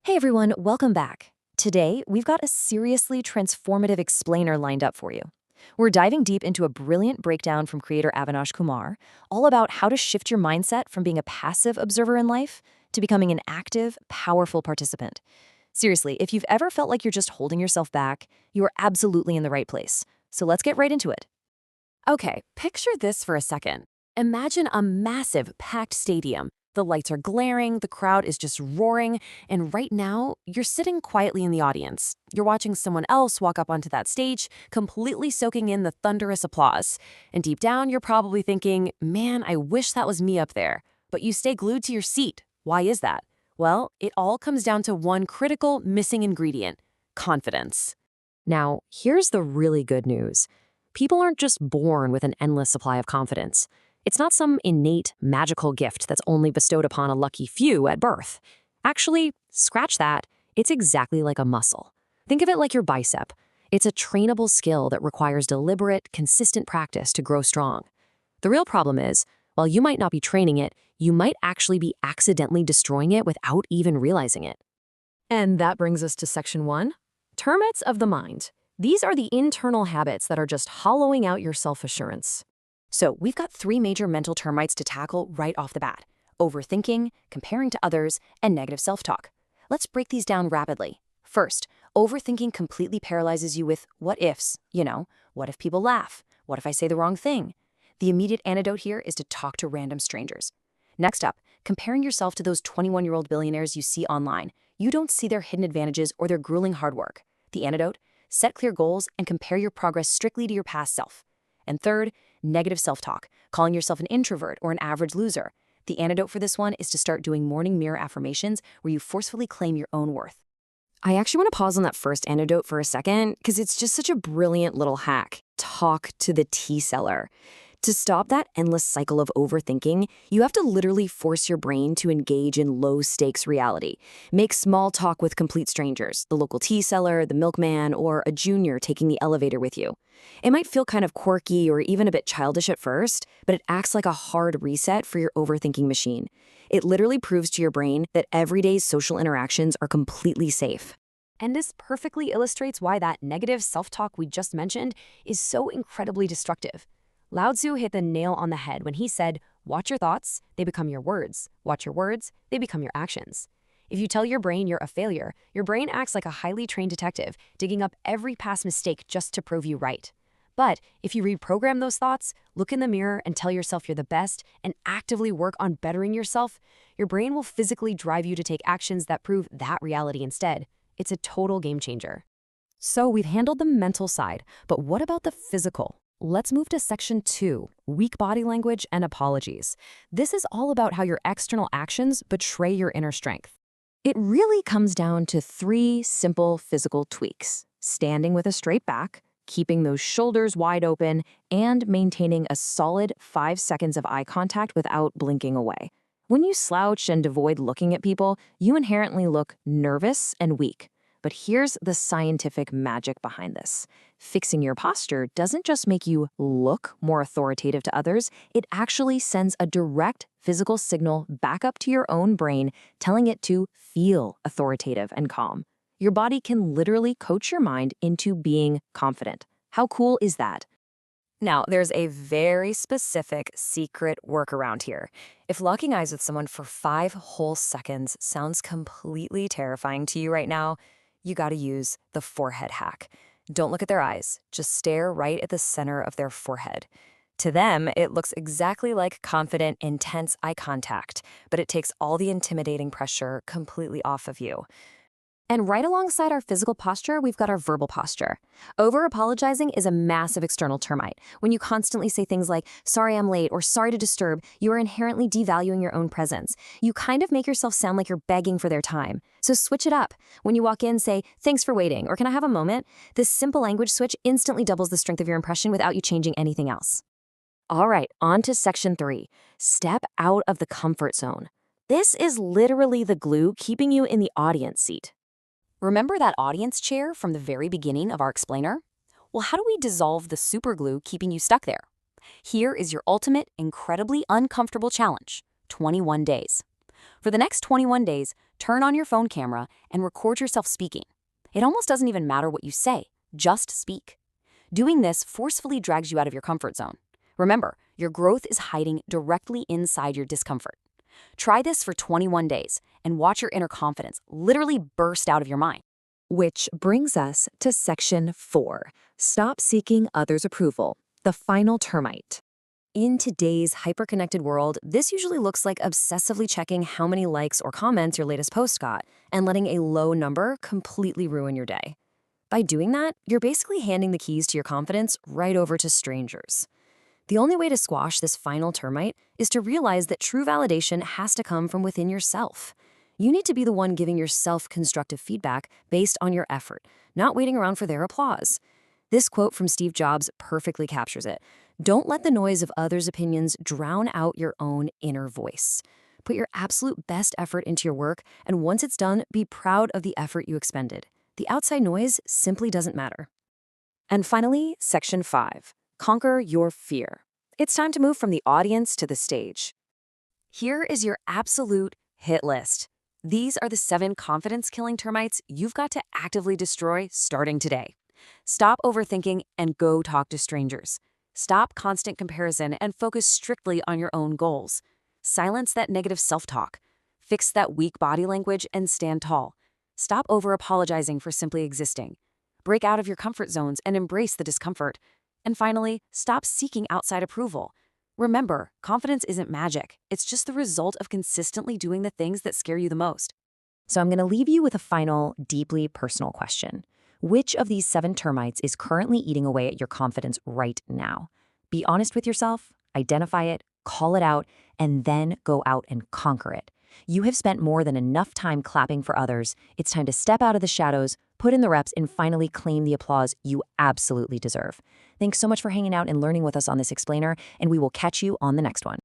Hey everyone, welcome back. Today, we've got a seriously transformative explainer lined up for you. We're diving deep into a brilliant breakdown from creator Avinash Kumar, all about how to shift your mindset from being a passive observer in life to becoming an active, powerful participant. Seriously, if you've ever felt like you're just holding yourself back, you are absolutely in the right place. So let's get right into it. Okay, picture this for a second. Imagine a massive, packed stadium. The lights are glaring, the crowd is just roaring, and right now, you're sitting quietly in the audience. You're watching someone else walk up onto that stage, completely soaking in the thunderous applause. And deep down, you're probably thinking, man, I wish that was me up there. But you stay glued to your seat. Why is that? Well, it all comes down to one critical missing ingredient: confidence. Now, here's the really good news. People aren't just born with an endless supply of confidence. It's not some innate, magical gift that's only bestowed upon a lucky few at birth. Actually, scratch that. It's exactly like a muscle. Think of it like your bicep. It's a trainable skill that requires deliberate, consistent practice to grow strong. The real problem is, while you might not be training it, you might actually be accidentally destroying it without even realizing it. And that brings us to section 1. Termites of the mind. These are the internal habits that are just hollowing out your self-assurance. So we've got 3 major mental termites to tackle right off the bat: overthinking, comparing to others, and negative self-talk. Let's break these down rapidly. First, overthinking completely paralyzes you with what ifs. What if people laugh? What if I say the wrong thing? The immediate antidote here is to talk to random strangers. Next up, comparing yourself to those 21-year-old billionaires you see online. You don't see their hidden advantages or their grueling hard work. The antidote? Set clear goals and compare your progress strictly to your past self. And third, negative self-talk, calling yourself an introvert or an average loser. The antidote for this one is to start doing morning mirror affirmations where you forcefully claim your own worth. I actually want to pause on that first antidote for a second because it's just such a brilliant little hack. Talk to the tea seller. To stop that endless cycle of overthinking, you have to literally force your brain to engage in low-stakes reality. Make small talk with complete strangers, the local tea seller, the milkman, or a junior taking the elevator with you. It might feel kind of quirky or even a bit childish at first, but it acts like a hard reset for your overthinking machine. It literally proves to your brain that everyday social interactions are completely safe. And this perfectly illustrates why that negative self-talk we just mentioned is so incredibly destructive. Lao Tzu hit the nail on the head when he said, watch your thoughts, they become your words. Watch your words, they become your actions. If you tell your brain you're a failure, your brain acts like a highly trained detective, digging up every past mistake just to prove you right. But if you reprogram those thoughts, look in the mirror and tell yourself you're the best, and actively work on bettering yourself, your brain will physically drive you to take actions that prove that reality instead. It's a total game changer. So we've handled the mental side, but what about the physical? Let's move to section 2, weak body language and apologies. This is all about how your external actions betray your inner strength. It really comes down to 3 simple physical tweaks: standing with a straight back, keeping those shoulders wide open, and maintaining a solid 5 seconds of eye contact without blinking away. When you slouch and avoid looking at people, you inherently look nervous and weak. But here's the scientific magic behind this. Fixing your posture doesn't just make you look more authoritative to others, it actually sends a direct physical signal back up to your own brain, telling it to feel authoritative and calm. Your body can literally coach your mind into being confident. How cool is that? Now, there's a very specific secret workaround here. If locking eyes with someone for 5 whole seconds sounds completely terrifying to you right now, you gotta use the forehead hack. Don't look at their eyes, just stare right at the center of their forehead. To them, it looks exactly like confident, intense eye contact, but it takes all the intimidating pressure completely off of you. And right alongside our physical posture, we've got our verbal posture. Over-apologizing is a massive external termite. When you constantly say things like, sorry I'm late, or sorry to disturb, you are inherently devaluing your own presence. You kind of make yourself sound like you're begging for their time. So switch it up. When you walk in, say, thanks for waiting, or can I have a moment? This simple language switch instantly doubles the strength of your impression without you changing anything else. All right, on to section 3. Step out of the comfort zone. This is literally the glue keeping you in the audience seat. Remember that audience chair from the very beginning of our explainer? Well, how do we dissolve the superglue keeping you stuck there? Here is your ultimate, incredibly uncomfortable challenge: 21 days. For the next 21 days, turn on your phone camera and record yourself speaking. It almost doesn't even matter what you say, just speak. Doing this forcefully drags you out of your comfort zone. Remember, your growth is hiding directly inside your discomfort. Try this for 21 days and watch your inner confidence literally burst out of your mind. Which brings us to section 4. Stop seeking others' approval, the final termite. In today's hyper-connected world, this usually looks like obsessively checking how many likes or comments your latest post got and letting a low number completely ruin your day. By doing that, you're basically handing the keys to your confidence right over to strangers. The only way to squash this final termite is to realize that true validation has to come from within yourself. You need to be the one giving yourself constructive feedback based on your effort, not waiting around for their applause. This quote from Steve Jobs perfectly captures it. Don't let the noise of others' opinions drown out your own inner voice. Put your absolute best effort into your work, and once it's done, be proud of the effort you expended. The outside noise simply doesn't matter. And finally, section 5. Conquer your fear. It's time to move from the audience to the stage. Here is your absolute hit list. These are the 7 confidence-killing termites you've got to actively destroy starting today. Stop overthinking and go talk to strangers. Stop constant comparison and focus strictly on your own goals. Silence that negative self-talk. Fix that weak body language and stand tall. Stop over-apologizing for simply existing. Break out of your comfort zones and embrace the discomfort. And finally, stop seeking outside approval. Remember, confidence isn't magic. It's just the result of consistently doing the things that scare you the most. So I'm going to leave you with a final, deeply personal question. Which of these 7 termites is currently eating away at your confidence right now? Be honest with yourself, identify it, call it out, and then go out and conquer it. You have spent more than enough time clapping for others. It's time to step out of the shadows, put in the reps, and finally claim the applause you absolutely deserve. Thanks so much for hanging out and learning with us on this explainer, and we will catch you on the next one.